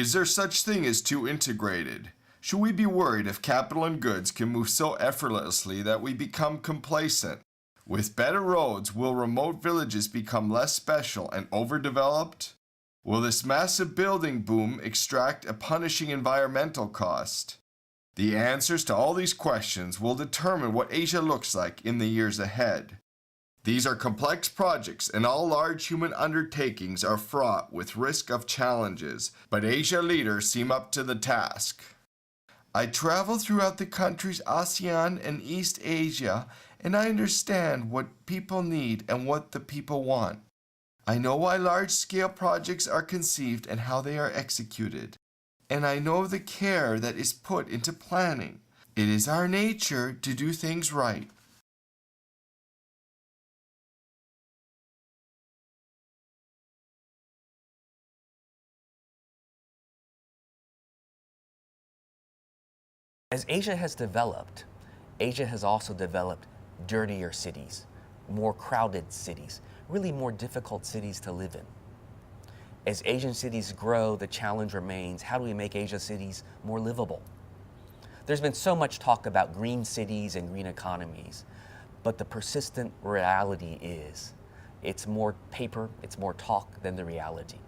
Is there such thing as too integrated? Should we be worried if capital and goods can move so effortlessly that we become complacent? With better roads, will remote villages become less special and overdeveloped? Will this massive building boom extract a punishing environmental cost? The answers to all these questions will determine what Asia looks like in the years ahead. These are complex projects, and all large human undertakings are fraught with risk of challenges, but Asia leaders seem up to the task. I travel throughout the countries ASEAN and East Asia, and I understand what people need and what the people want. I know why large-scale projects are conceived and how they are executed. And I know the care that is put into planning. It is our nature to do things right. As Asia has developed, Asia has also developed dirtier cities, more crowded cities, really more difficult cities to live in. As Asian cities grow, the challenge remains, how do we make Asia cities more livable? There's been so much talk about green cities and green economies, but the persistent reality is it's more paper, it's more talk than the reality.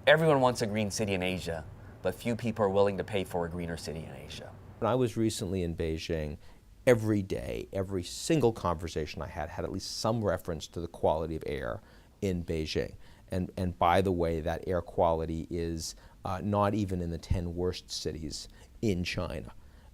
Everyone wants a green city in Asia, but few people are willing to pay for a greener city in Asia. When I was recently in Beijing, every day, every single conversation I had at least some reference to the quality of air in Beijing. And by the way, that air quality is not even in the 10 worst cities in China.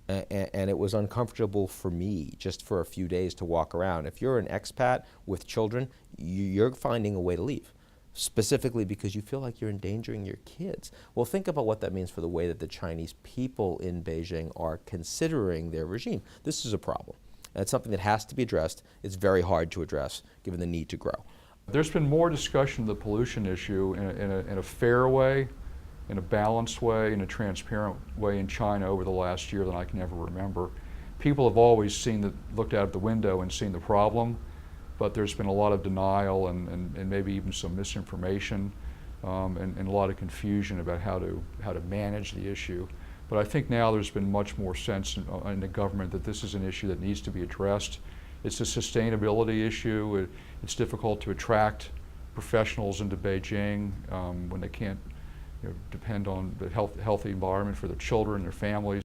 And it was uncomfortable for me just for a few days to walk around. If you're an expat with children, you're finding a way to leave, specifically because you feel like you're endangering your kids. Well, think about what that means for the way that the Chinese people in Beijing are considering their regime. This is a problem. And it's something that has to be addressed. It's very hard to address given the need to grow. There's been more discussion of the pollution issue in a fair way, in a balanced way, in a transparent way in China over the last year than I can ever remember. People have always looked out the window and seen the problem, but there's been a lot of denial and maybe even some misinformation and a lot of confusion about how to manage the issue. But I think now there's been much more sense in the government that this is an issue that needs to be addressed. It's a sustainability issue. It's difficult to attract professionals into Beijing when they can't depend on the healthy environment for their children, their families.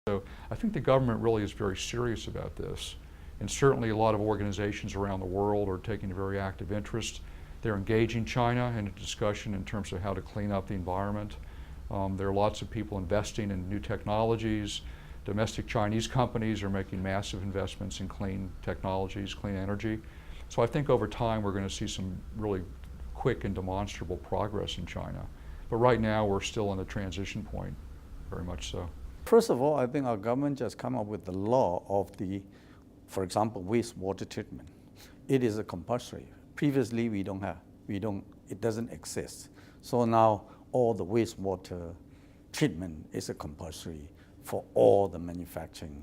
So I think the government really is very serious about this. And certainly a lot of organizations around the world are taking a very active interest. They're engaging China in a discussion in terms of how to clean up the environment. There are lots of people investing in new technologies. Domestic Chinese companies are making massive investments in clean technologies, clean energy. So I think over time we're going to see some really quick and demonstrable progress in China. But right now we're still in the transition point, very much so. First of all, I think our government just come up with the law of for example, wastewater treatment. It is a compulsory. Previously, it doesn't exist. So now all the wastewater treatment is a compulsory for all the manufacturing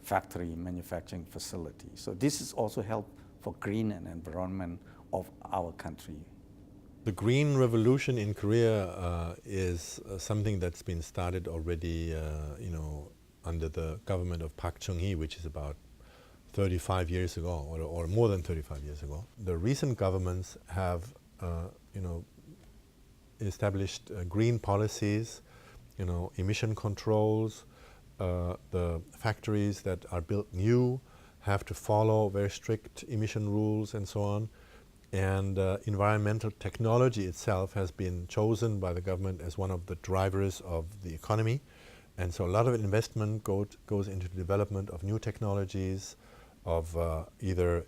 facilities. So this is also help for green and environment of our country. The Green Revolution in Korea is something that's been started already, under the government of Park Chung-hee, which is about 35 years ago, or more than 35 years ago. The recent governments have, established green policies, emission controls. The factories that are built new have to follow very strict emission rules and so on. And environmental technology itself has been chosen by the government as one of the drivers of the economy. And so a lot of investment goes into the development of new technologies, of either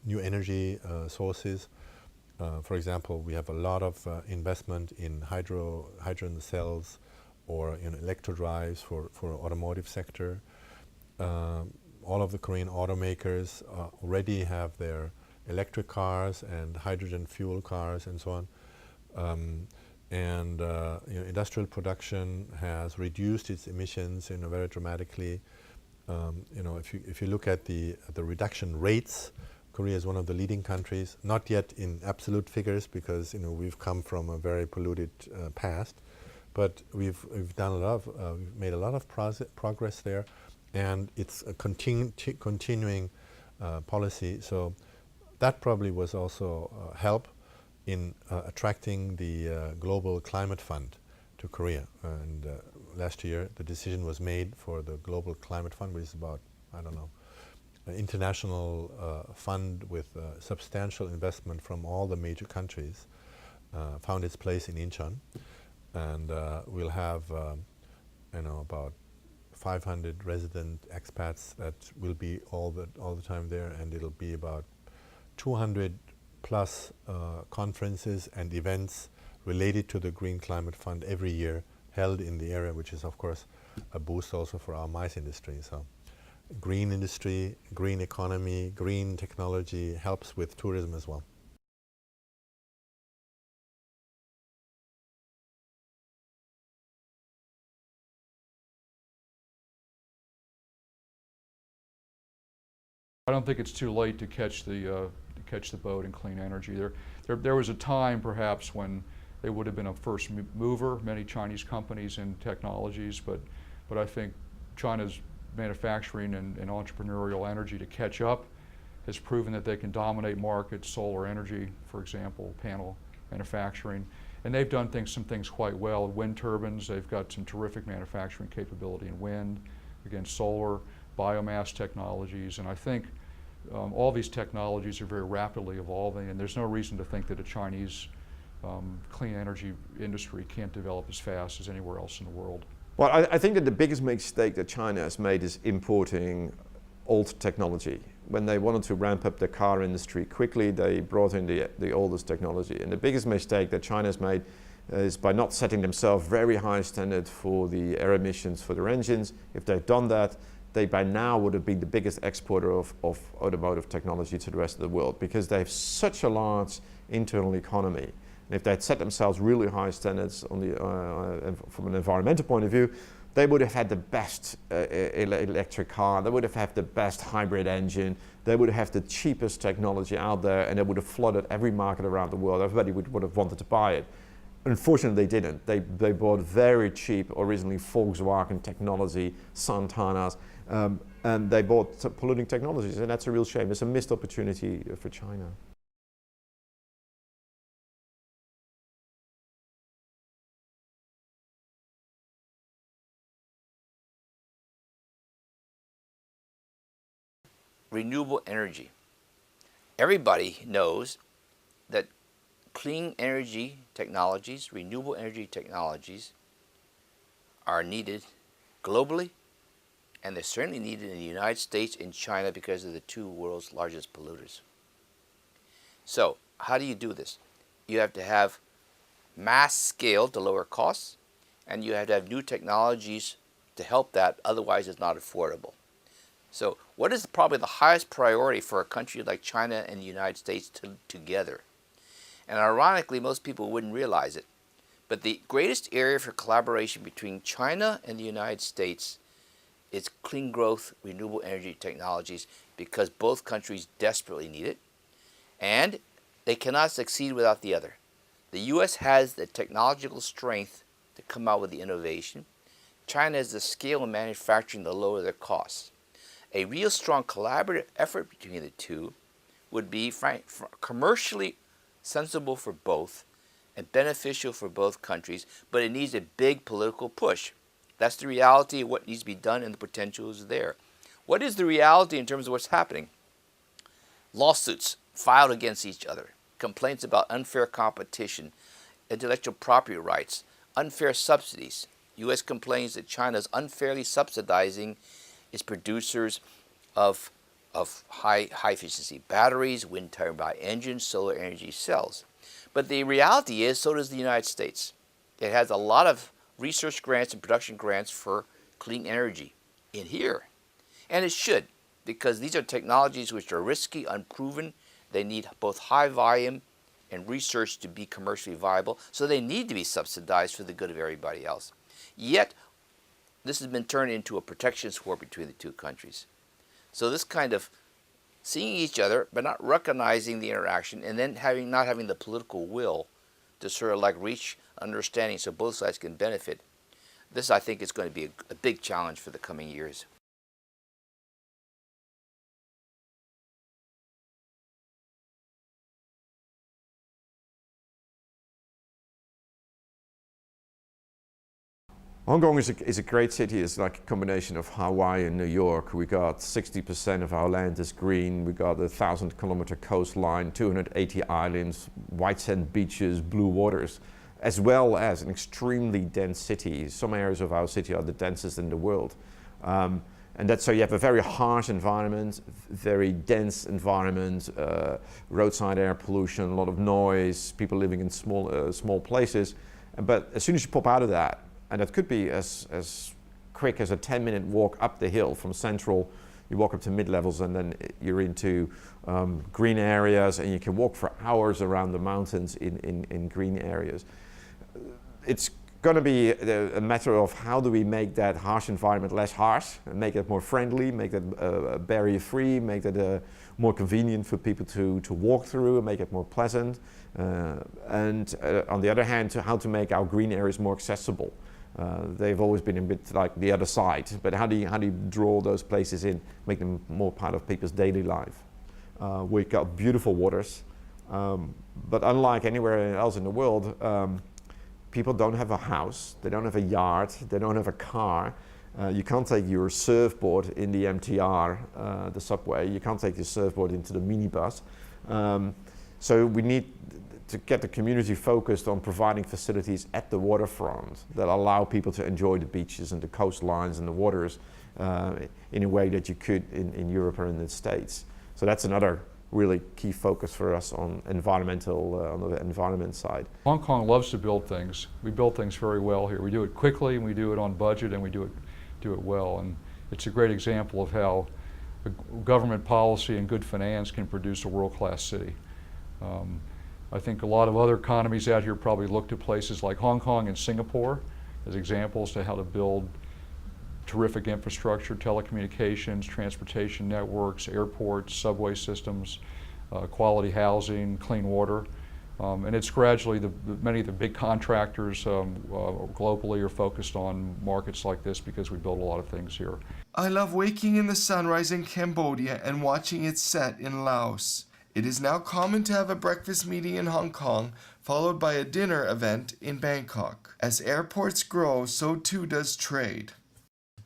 new energy sources. For example, we have a lot of investment in hydrogen cells or electro drives for automotive sector. All of the Korean automakers already have their electric cars and hydrogen fuel cars and so on. and industrial production has reduced its emissions very dramatically. If you look at the reduction rates, Korea is one of the leading countries, not yet in absolute figures because we've come from a very polluted past, but we've made a lot of progress there, and it's a continuing policy. So that probably was also help in attracting the Global Climate Fund to Korea. And last year, the decision was made for the Global Climate Fund, which is about, I don't know, an international fund with substantial investment from all the major countries, found its place in Incheon. And we'll have, about 500 resident expats that will be all the time there, and it'll be about 200 plus conferences and events related to the Green Climate Fund every year held in the area, which is of course a boost also for our mice industry. So green industry, green economy, green technology helps with tourism as well. I don't think it's too late to catch the boat in clean energy. There was a time perhaps when they would have been a first mover, many Chinese companies and technologies, but I think China's manufacturing and entrepreneurial energy to catch up has proven that they can dominate markets, solar energy, for example, panel manufacturing. And they've done some things quite well. Wind turbines, they've got some terrific manufacturing capability in wind, again, solar, biomass technologies, and I think all these technologies are very rapidly evolving, and there's no reason to think that a Chinese clean energy industry can't develop as fast as anywhere else in the world. Well, I think that the biggest mistake that China has made is importing old technology. When they wanted to ramp up the car industry quickly, they brought in the oldest technology. And the biggest mistake that China has made is by not setting themselves very high standard for the air emissions for their engines. If they'd done that, they by now would have been the biggest exporter of automotive technology to the rest of the world, because they have such a large internal economy. And if they'd set themselves really high standards on from an environmental point of view, they would have had the best electric car, they would have had the best hybrid engine, they would have the cheapest technology out there, and they would have flooded every market around the world. Everybody would have wanted to buy it. Unfortunately, they didn't. They bought very cheap, originally Volkswagen technology, Santanas, and they bought polluting technologies, and that's a real shame. It's a missed opportunity for China. Renewable energy. Everybody knows that clean energy technologies, renewable energy technologies, are needed globally, and they're certainly needed in the United States and China because they're the two world's largest polluters. So, how do you do this? You have to have mass scale to lower costs, and you have to have new technologies to help that, otherwise it's not affordable. So, what is probably the highest priority for a country like China and the United States together? And ironically, most people wouldn't realize it, but the greatest area for collaboration between China and the United States is clean growth, renewable energy technologies, because both countries desperately need it, and they cannot succeed without the other. The U.S. has the technological strength to come out with the innovation. China has the scale in manufacturing to lower their costs. A real strong collaborative effort between the two would be commercially sensible for both and beneficial for both countries, but it needs a big political push. That's the reality of what needs to be done, and the potential is there. What is the reality in terms of what's happening? Lawsuits filed against each other, complaints about unfair competition, intellectual property rights, unfair subsidies. U.S. complains that China is unfairly subsidizing its producers of high efficiency batteries, wind turbine engines, solar energy cells. But the reality is, so does the United States. It has a lot of research grants and production grants for clean energy in here. And it should, because these are technologies which are risky, unproven. They need both high volume and research to be commercially viable, so they need to be subsidized for the good of everybody else. Yet, this has been turned into a protectionist war between the two countries. So this kind of seeing each other but not recognizing the interaction, and then not having the political will to sort of like reach understanding so both sides can benefit, this I think is going to be a big challenge for the coming years. Hong Kong is a great city. It's like a combination of Hawaii and New York. We got 60% of our land is green. We got a 1,000-kilometer coastline, 280 islands, white sand beaches, blue waters, as well as an extremely dense city. Some areas of our city are the densest in the world. And that's so you have a very harsh environment, very dense environment, roadside air pollution, a lot of noise, people living in small places. But as soon as you pop out of that, and that could be as quick as a 10-minute walk up the hill from Central. You walk up to mid-levels and then you're into green areas, and you can walk for hours around the mountains in green areas. It's going to be a matter of how do we make that harsh environment less harsh, and make it more friendly, make it barrier-free, make it more convenient for people to walk through, and make it more pleasant. And on the other hand, how to make our green areas more accessible. They've always been a bit like the other side, but how do you draw those places in, make them more part of people's daily life? We've got beautiful waters, but unlike anywhere else in the world, people don't have a house, they don't have a yard, they don't have a car. You can't take your surfboard in the MTR, the subway. You can't take your surfboard into the minibus. So we need to get the community focused on providing facilities at the waterfront that allow people to enjoy the beaches and the coastlines and the waters in a way that you could in Europe or in the States. So that's another really key focus for us on on the environment side. Hong Kong loves to build things. We build things very well here. We do it quickly, and we do it on budget, and we do it well. And it's a great example of how government policy and good finance can produce a world-class city. I think a lot of other economies out here probably look to places like Hong Kong and Singapore as examples to how to build terrific infrastructure, telecommunications, transportation networks, airports, subway systems, quality housing, clean water. And it's gradually, many of the big contractors globally are focused on markets like this because we build a lot of things here. I love waking in the sunrise in Cambodia and watching it set in Laos. It is now common to have a breakfast meeting in Hong Kong, followed by a dinner event in Bangkok. As airports grow, so too does trade.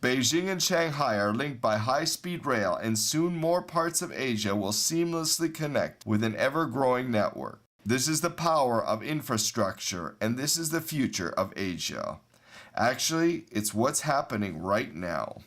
Beijing and Shanghai are linked by high-speed rail, and soon more parts of Asia will seamlessly connect with an ever-growing network. This is the power of infrastructure, and this is the future of Asia. Actually, it's what's happening right now.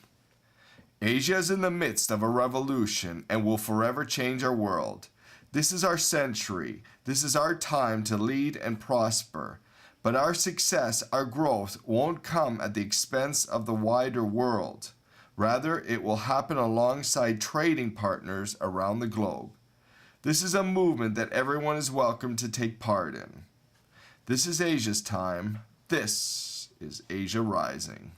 Asia is in the midst of a revolution and will forever change our world. This is our century. This is our time to lead and prosper. But our success, our growth, won't come at the expense of the wider world. Rather, it will happen alongside trading partners around the globe. This is a movement that everyone is welcome to take part in. This is Asia's time. This is Asia Rising.